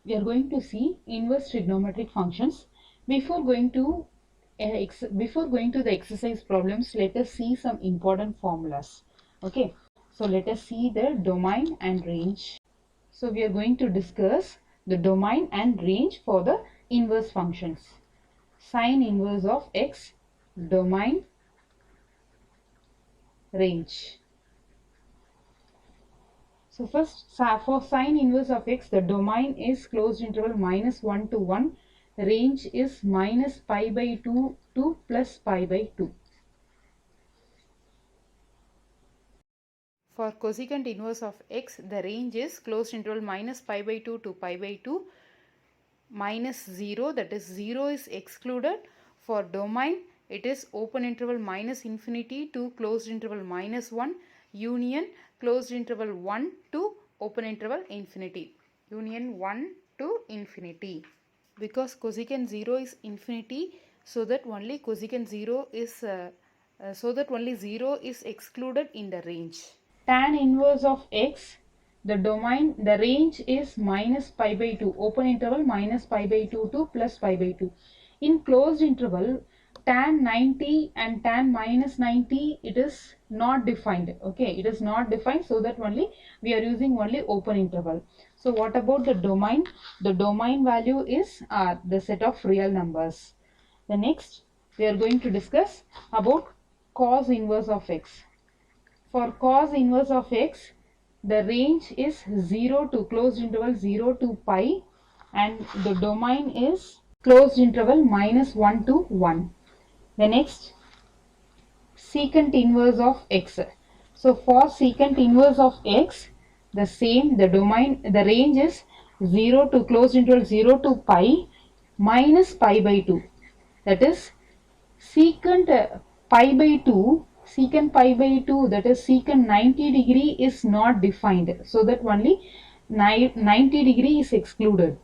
we are going to see inverse trigonometric functions. Before going to the exercise problems, let us see some important formulas. Okay, so let us see the domain and range. So we are going to discuss the domain and range for the inverse functions. Sine inverse of x, domain, range. So first, for sine inverse of x, the domain is closed interval -1 to 1. Range is minus pi by 2 to plus pi by 2. For cosecant inverse of x, the range is closed interval minus pi by 2 to pi by 2 minus 0, that is 0 is excluded. For domain, it is open interval minus infinity to closed interval minus 1 union closed interval 1 to open interval infinity, union 1 to infinity. Because cosecant 0 is infinity, so that only cosecant 0 is so that only 0 is excluded in the range. Tan inverse of x, the domain, the range is minus pi by 2, open interval minus pi by 2 to plus pi by 2. In closed interval, tan 90 and tan minus 90, it is not defined. Okay, it is not defined, so that only we are using only open interval. So what about the domain? The domain value is R, the set of real numbers. The next, we are going to discuss about cos inverse of x. For cos inverse of x, the range is 0 to closed interval 0 to pi, and the domain is closed interval minus 1 to 1. The next, secant inverse of x. So for secant inverse of x, the same, the domain, the range is 0 to closed interval 0 to pi minus pi by 2. That is secant pi by 2, secant pi by 2, that is secant 90 degree is not defined, so that only 90 degree is excluded.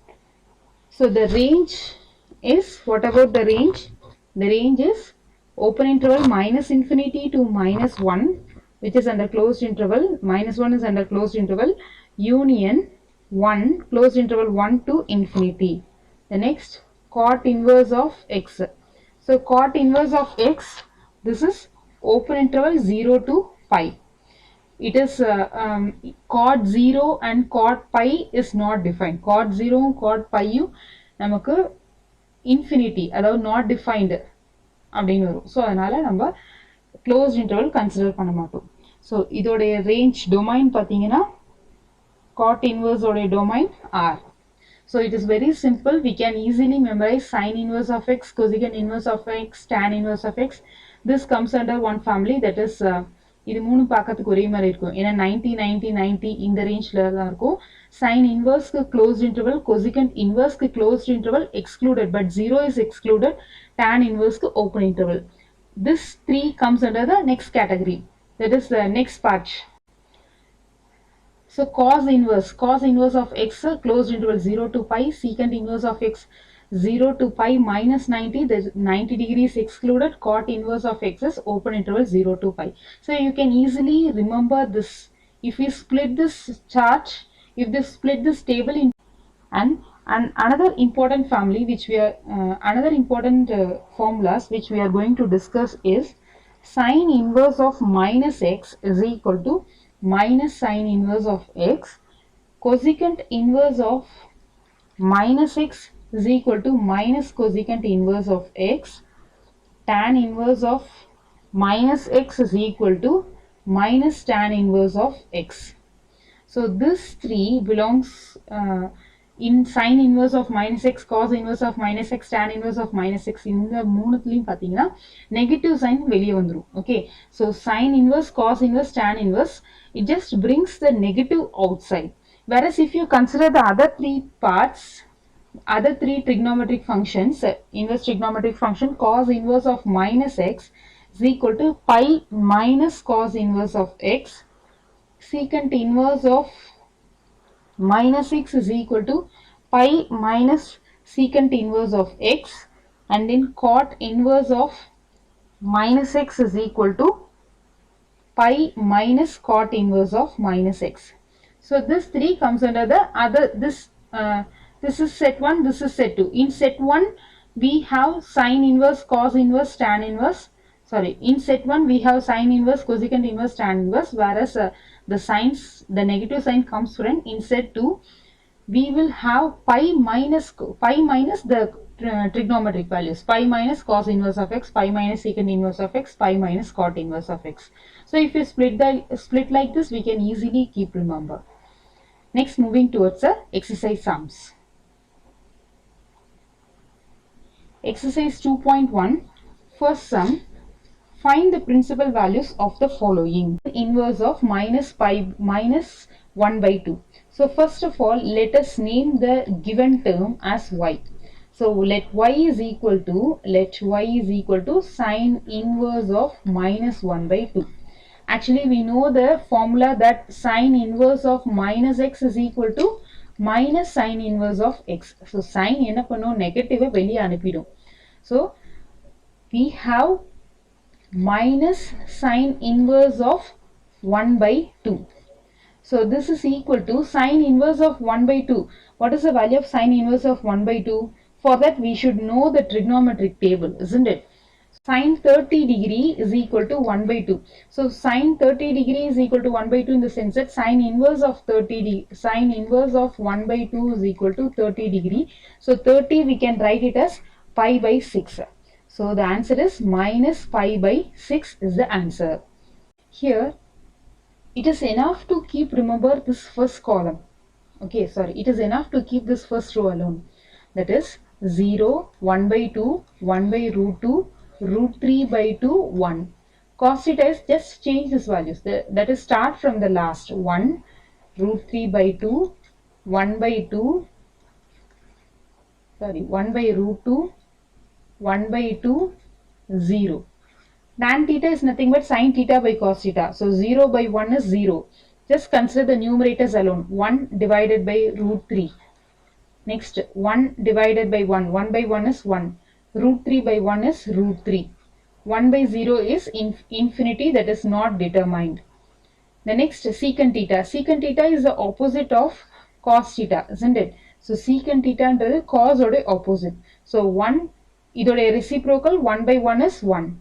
So the range is, what about the range? The range is open interval minus infinity to minus 1, which is under closed interval, minus 1 is under closed interval, union 1, closed interval 1 to infinity. The next, cot inverse of x. So cot inverse of x, this is open interval 0 to pi. It is cot 0 and cot pi is not defined. Cot 0 and cot pi நமக்கு infinity, அதாவது not defined அப்படின்னு வரும். So அதனால நம்ம closed interval consider பண்ண மாட்டோம். So இதோடைய range domain பார்த்தீங்கன்னா cot inverse உடைய domain R. So it is very simple. We can easily memorize sine inverse of x, cosecant inverse of x, tan inverse of x. This comes under one family, that is இது மூணு பார்க்கறதுக்கு ஒரே மாதிரி இருக்கும். ஏன்னா 90 90 90 இந்த ரேஞ்ச்ல தான் இருக்கும். Sine inverse க்கு closed interval, cosecant inverse க்கு closed interval excluded, but 0 is excluded. Tan inverse க்கு open interval. This 3 comes under the next category, that is the next part. So cos inverse of x, closed interval 0 to pi, secant inverse of x 0 to pi minus 90, the 90 degrees excluded, cot inverse of x is open interval 0 to pi. So you can easily remember this. If we split this chart, if they split this table in, and another important family which we are, another important formulas which we are going to discuss is sine inverse of minus x is equal to minus sine inverse of x, cosecant inverse of minus x is equal to minus cosecant inverse of x, tan inverse of minus x is equal to minus tan inverse of x. So this 3 belongs in sine inverse of minus x, cos inverse of minus x, tan inverse of minus x. இந்த மூணுத்துலயும் பார்த்தீங்கன்னா negative sign வெளியே வந்துரும். Okay, so sine inverse, cos inverse, tan inverse, it just brings the negative outside. Whereas if you consider the other 3 parts, other 3 trigonometric functions, inverse trigonometric function, cos inverse of minus x is equal to pi minus cos inverse of x, secant inverse of minus x is equal to pi minus secant inverse of x, and then cot inverse of minus x is equal to pi minus cot inverse of minus x. So this 3 comes under the other, this This is set 1, this is set 2. In set 1, we have sine inverse, cos inverse, tan inverse. Sorry, in set 1, we have sine inverse, cosecant inverse, tan inverse, whereas the negative sign comes from in set 2, we will have pi minus the trigonometric values, pi minus cos inverse of x, pi minus secant inverse of x, pi minus cot inverse of x. So if you split like this, we can easily keep remember. Next, moving towards the exercise sums. Exercise 2.1, first sum, find the principal values of the following. Inverse of minus 1 by 2. So first of all, let us name the given term as y. So let y is equal to sine inverse of minus 1 by 2. Actually, we know the formula that sine inverse of minus x is equal to minus sine inverse of x. So sine என்ன பண்ணும், negative வெளியே அனுப்பிடும். So we have minus sine inverse of 1 by 2. So this is equal to sine inverse of 1 by 2. What is the value of sine inverse of 1 by 2? For that we should know the trigonometric table, isn't it? Sine 30 degree is equal to 1 by 2. So sine 30 degree is equal to 1 by 2 in the sense that sine inverse of 1 by 2 is equal to 30 degree. So 30 we can write it as pi by 6. So the answer is minus pi by 6 is the answer. Here it is enough to keep remember this first column. Okay, sorry, it is enough to keep this first row alone. That is 0, 1 by 2, 1 by root 2, root 3 by 2, 1. Cos theta is just change these values. That is start from the last 1, root 3 by 2, 1 by 2, sorry, 1 by root 2, 1 by 2, 0. Tan theta is nothing but sin theta by cos theta. So 0 by 1 is 0. Just consider the numerators alone. 1 divided by root 3. Next, 1 divided by 1. 1 by 1 is 1. Root 3 by 1 is root 3. 1 by 0 is infinity, that is not determined. The next, secant theta. Secant theta is the opposite of cos theta, isn't it? So secant theta is cos or opposite. So 1, இதோட reciprocal 1 by 1 is 1.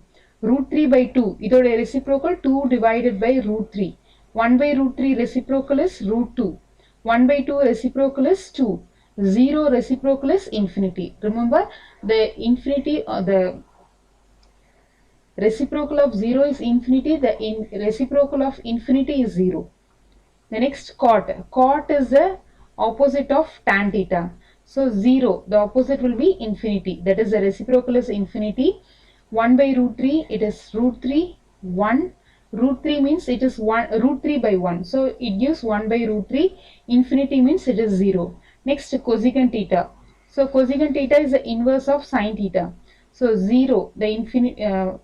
Root 3 by 2, இதோட reciprocal 2 divided by root 3. 1 by root 3 reciprocal is root 2. 1 by 2 reciprocal is 2. 0 reciprocal is infinity. Remember, the infinity or the reciprocal of 0 is infinity, the reciprocal of infinity is 0. The next, cot. Cot is the opposite of tan theta. So 0, the opposite will be infinity. That is, the reciprocal is infinity. 1 by root 3, it is root 3, 1. Root 3 means it is root 3 by 1. So it gives 1 by root 3. Infinity means it is 0. Next, cosecant theta. So cosecant theta is the inverse of sin theta. So 0, the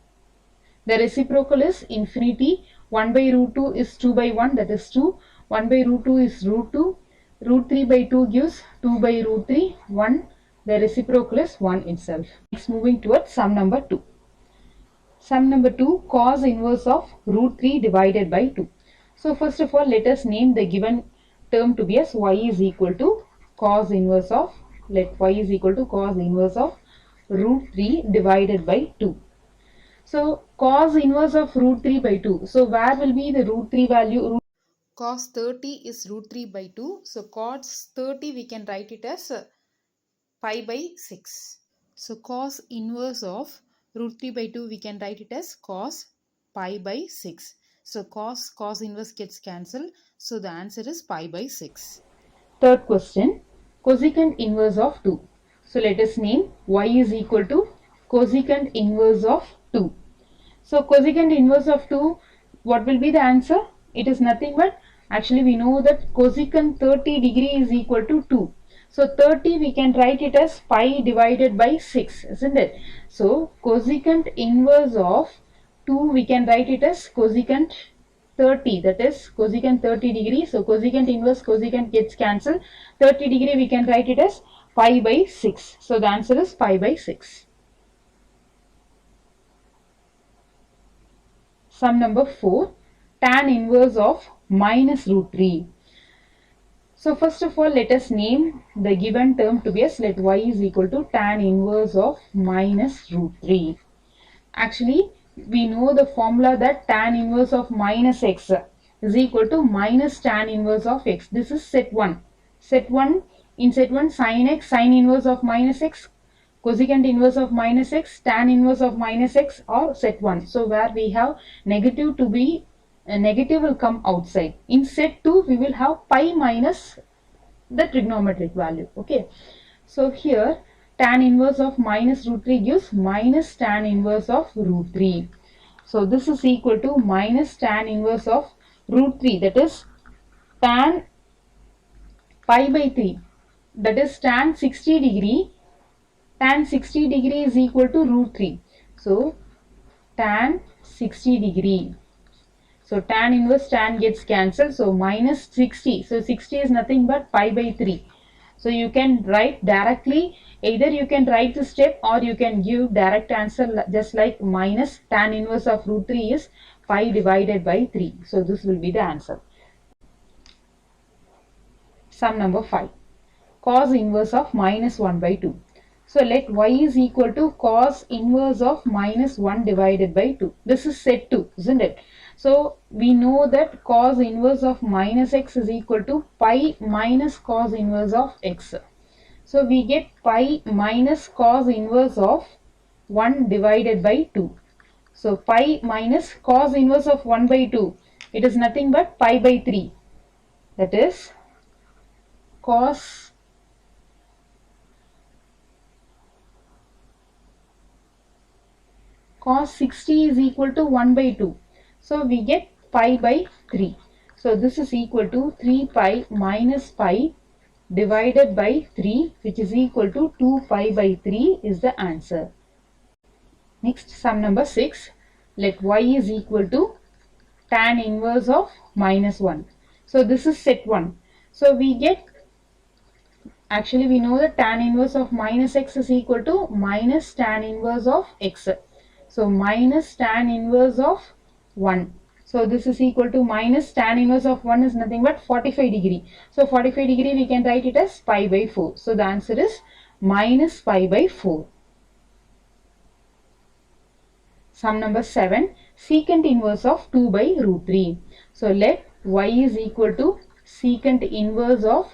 reciprocal is infinity. 1 by root 2 is 2 by 1, that is 2. 1 by root 2 is root 2. Root 3 by 2 gives 2 by root 3, 1. The reciprocal is 1 itself. Next, moving towards sum number 2. Sum number 2, cos inverse of root 3 divided by 2. So first of all, let us name the given term to be as y is equal to cos inverse of, let y is equal to cos inverse of root 3 divided by 2. So cos inverse of root 3 by 2. So where will be the root 3 value? Cos 30 is root 3 by 2. So cos 30 we can write it as pi by 6. So cos inverse of root 3 by 2 we can write it as cos pi by 6. So cos inverse gets cancelled. So the answer is pi by 6. Third question, cosecant inverse of 2. So let us name y is equal to cosecant inverse of 2. So cosecant inverse of 2, what will be the answer? It is nothing but, actually we know that cosecant 30 degree is equal to 2. So 30 we can write it as pi divided by 6, isn't it? So cosecant inverse of 2 we can write it as cosecant 30, that is cosecant 30 degree. So cosecant inverse cosecant gets cancelled. 30 degree we can write it as pi by 6. So the answer is pi by 6. Sum number 4, tan inverse of minus root 3. So first of all, let us name the given term to be as let y is equal to tan inverse of minus root 3. Actually, we know the formula that tan inverse of minus x is equal to minus tan inverse of x. This is set 1. Set 1, in set 1 sin x, sin inverse of minus x, cosecant inverse of minus x, tan inverse of minus x, or set 1. So where we have negative to be, negative will come outside. In set 2, we will have pi minus the trigonometric value. Okay. So here tan inverse of minus root 3 gives minus tan inverse of root 3. So this is equal to minus tan inverse of root 3, that is tan pi by 3, that is tan 60 degree. Tan 60 degree is equal to root 3. So tan 60 degree. So tan inverse tan gets cancelled. So minus 60. So 60 is nothing but pi by 3. So you can write directly, either you can write the step or you can give direct answer just like minus tan inverse of root 3 is pi divided by 3. So this will be the answer. Sum number 5. Cos inverse of minus 1 by 2. So let y is equal to cos inverse of minus 1 divided by 2. This is set 2, isn't it? So we know that cos inverse of minus x is equal to pi minus cos inverse of x. So we get pi minus cos inverse of 1 divided by 2. So pi minus cos inverse of 1 by 2. It is nothing but pi by 3. That is cos cos 60 is equal to 1 by 2. So we get pi by 3. So this is equal to 3 pi minus pi divided by 3, which is equal to 2 pi by 3 is the answer. Next, sum number 6. Let y is equal to tan inverse of minus 1. So this is set 1. So we get, actually we know that tan inverse of minus x is equal to minus tan inverse of x. So minus tan inverse of 1. So this is equal to minus tan inverse of 1 is nothing but 45 degree. So 45 degree we can write it as pi by 4. So the answer is minus pi by 4. Sum number 7. Secant inverse of 2 by root 3. So let y is equal to secant inverse of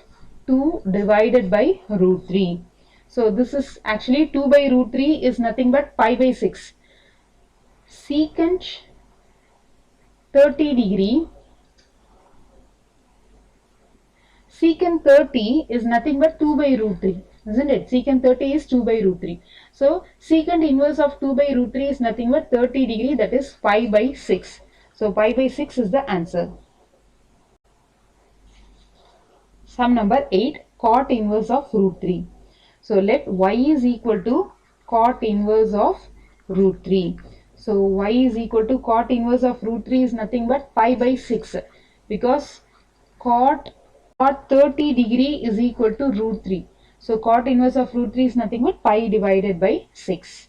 2 divided by root 3. So this is actually 2 by root 3 is nothing but pi by 6. Secant 30 degree, secant 30 is nothing but 2 by root 3, isn't it? Secant 30 is 2 by root 3. So secant inverse of 2 by root 3 is nothing but 30 degree, that is pi by 6. So pi by 6 is the answer. Sum number 8. Cot inverse of root 3. So let y is equal to cot inverse of root 3. So y is equal to cot inverse of root 3 is nothing but pi by 6, because cot 30 degree is equal to root 3. So cot inverse of root 3 is nothing but pi divided by 6.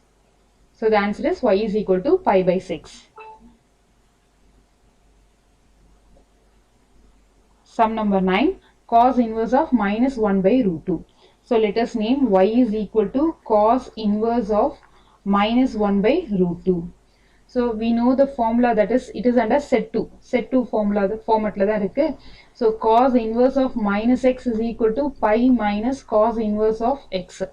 So the answer is y is equal to pi by 6. Sum number 9. Cos inverse of minus 1 by root 2. So let us name y is equal to cos inverse of minus 1 by root 2. So we know the formula, that is it is under set 2. Set 2 formula the format la da irukku. So cos inverse of minus x is equal to pi minus cos inverse of x.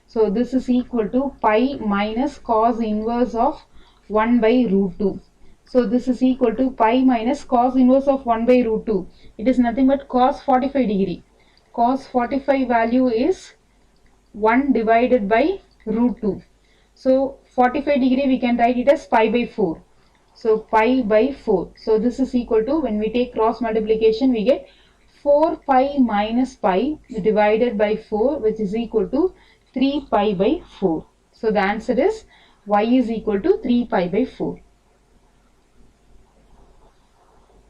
So this is equal to pi minus cos inverse of 1 by root 2. So this is equal to pi minus cos inverse of 1 by root 2. It is nothing but cos 45 degree. Cos 45 value is 1 divided by root 2. So 45 degree we can write it as pi by 4. So pi by 4. So this is equal to, when we take cross multiplication, we get 4 pi minus pi divided by 4, which is equal to 3 pi by 4. So the answer is y is equal to 3 pi by 4.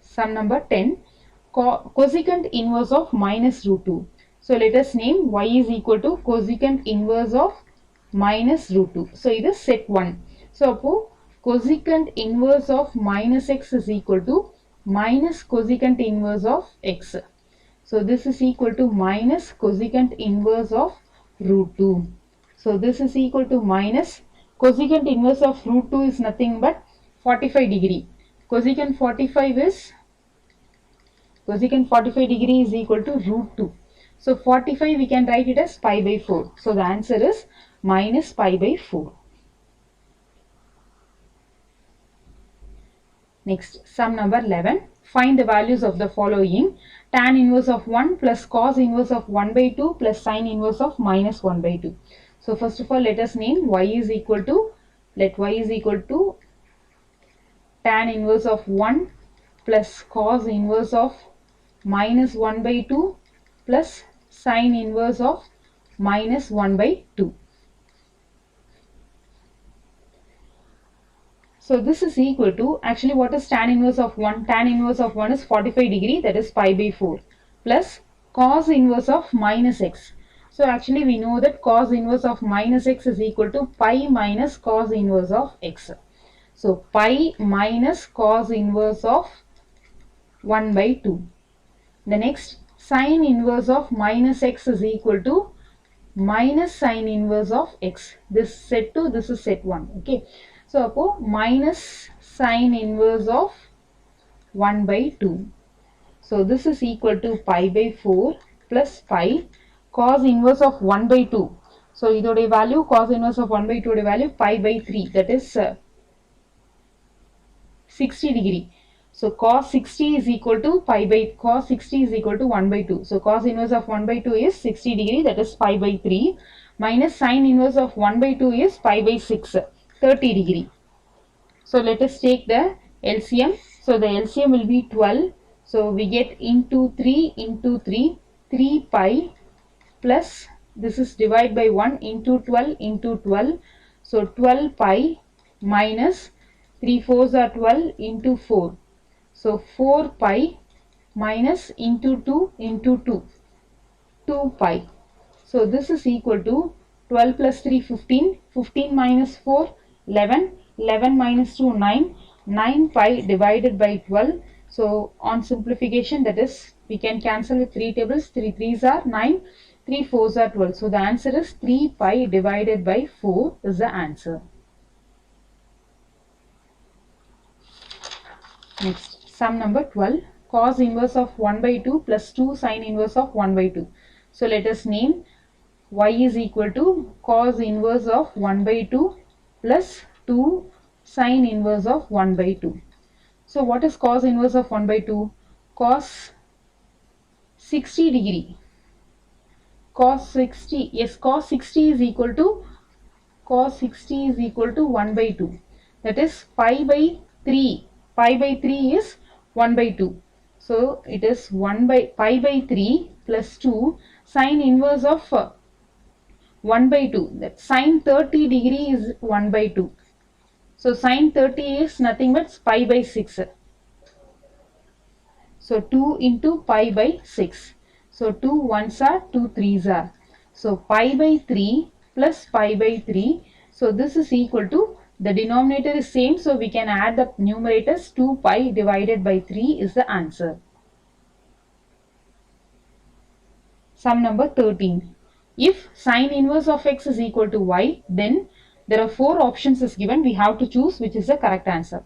Sum number 10. Cosecant inverse of minus root 2. So let us name y is equal to cosecant inverse of minus root 2. So it is set 1. So cosecant inverse of minus x is equal to minus cosecant inverse of x. So this is equal to minus cosecant inverse of root 2. So this is equal to minus cosecant inverse of root 2 is nothing but 45 degree. Cosecant 45 degree is equal to root 2. So 45 we can write it as pi by 4. So the answer is minus pi by 4. Next, sum number 11. Find the values of the following. Tan inverse of 1 plus cos inverse of 1 by 2 plus sin inverse of minus 1 by 2. So first of all, let us name y is equal to, let y is equal to tan inverse of 1 plus cos inverse of minus 1 by 2 plus sin inverse of minus 1 by 2. So this is equal to, actually what is tan inverse of 1? Tan inverse of 1 is 45 degree, that is pi by 4, plus cos inverse of minus x. So actually we know that cos inverse of minus x is equal to pi minus cos inverse of x. So pi minus cos inverse of 1 by 2. The next, sin inverse of minus x is equal to minus sin inverse of x. This set 2, this is set 1. Okay. So, minus sin inverse of 1 by 2. So, this is equal to pi by 4 plus pi cos inverse of 1 by 2. So, idode value cos inverse of 1 by 2 value pi by 3, that is 60 degree. So, cos 60 is equal to pi by, cos 60 is equal to 1 by 2. So, cos inverse of 1 by 2 is 60 degree, that is pi by 3, minus sin inverse of 1 by 2 is pi by 6, 30 degree. So let us take the LCM. So the LCM will be 12. So we get into 3 into 3, 3 pi plus, this is divided by 1 into 12 into 12. So 12 pi minus 3 fours are 12 into 4. So 4 pi minus into 2 into 2, 2 pi. So this is equal to 12 plus 3, 15, 15 minus 4, 11, 11 minus 2, 9, 9 pi divided by 12. So on simplification, that is, we can cancel with 3 tables, 3 3s are 9, 3 4s are 12. So the answer is 3 pi divided by 4 is the answer. Next, sum number 12, cos inverse of 1 by 2 plus 2 sin inverse of 1 by 2. So let us name y is equal to cos inverse of 1 by 2 plus 2 sin inverse of 1 by 2. So what is cos inverse of 1 by 2? Cos 60 degree. Cos 60, yes, cos 60 is equal to, cos 60 is equal to 1 by 2. That is pi by 3. Pi by 3 is 1 by 2. So it is 1 by pi by 3 plus 2 sin inverse of 1 by 2. That sin 30 degree is 1 by 2. So sin 30 is nothing but pi by 6. So 2 into pi by 6. So 2 ones are, 2 threes are. So pi by 3 plus pi by 3. So this is equal to, the denominator is same, so we can add the numerators. 2 pi divided by 3 is the answer. Sum number 13. If sin inverse of x is equal to y, then there are 4 options is given. We have to choose which is the correct answer.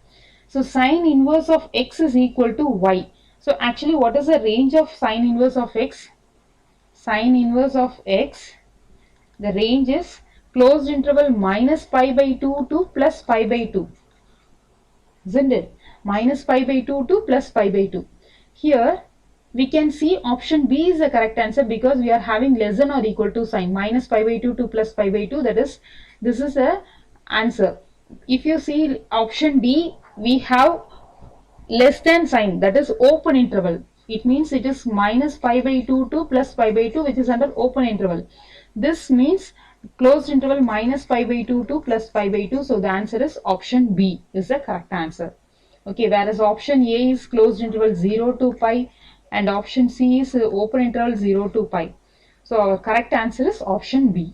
So sin inverse of x is equal to y. So actually what is the range of sin inverse of x? Sin inverse of x, the range is closed interval minus pi by 2 to plus pi by 2. Isn't it? Minus pi by 2 to plus pi by 2. Here we can see option B is the correct answer because we are having less than or equal to sign. Minus pi by 2 to plus pi by 2, that is, this is the answer. If you see option D, we have less than sign, that is open interval. It means it is minus pi by 2 to plus pi by 2, which is under open interval. This means closed interval minus pi by 2 to plus pi by 2. So the answer is option B is the correct answer. Okay, whereas option A is closed interval 0 to pi and option C is open interval 0 to pi. So our correct answer is option B.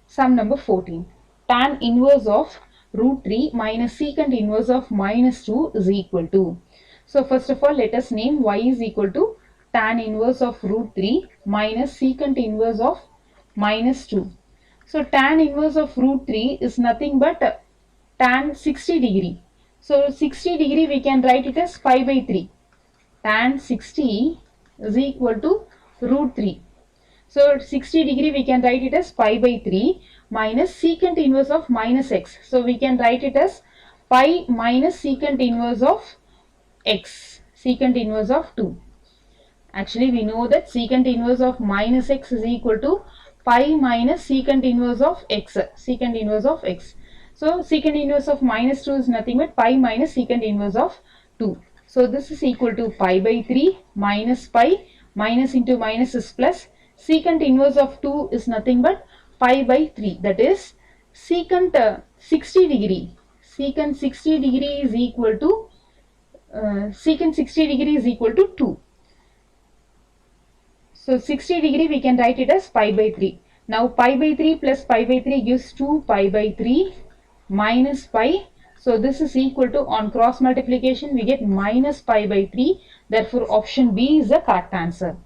Sum number 14. Tan inverse of root 3 minus secant inverse of minus 2 is equal to. So first of all, let us name y is equal to tan inverse of root 3 minus secant inverse of minus 2. So tan inverse of root 3 is nothing but tan 60 degree. So 60 degree we can write it as pi by 3. Tan 60 is equal to root 3. So 60 degree we can write it as pi by 3 minus secant inverse of minus x. So we can write it as pi minus secant inverse of x, secant inverse of 2. Actually we know that secant inverse of minus x is equal to pi minus secant inverse of x, secant inverse of x. So secant inverse of minus 2 is nothing but pi minus secant inverse of 2. So this is equal to pi by 3 minus pi, minus into minus is plus, secant inverse of 2 is nothing but pi by 3, that is secant 60 degree. Secant 60 degree is equal to secant 60 degree is equal to 2. So 60 degree we can write it as pi by 3. Now pi by 3 plus pi by 3 gives 2 pi by 3 minus pi. So this is equal to, on cross multiplication we get minus pi by 3. Therefore option B is the correct answer.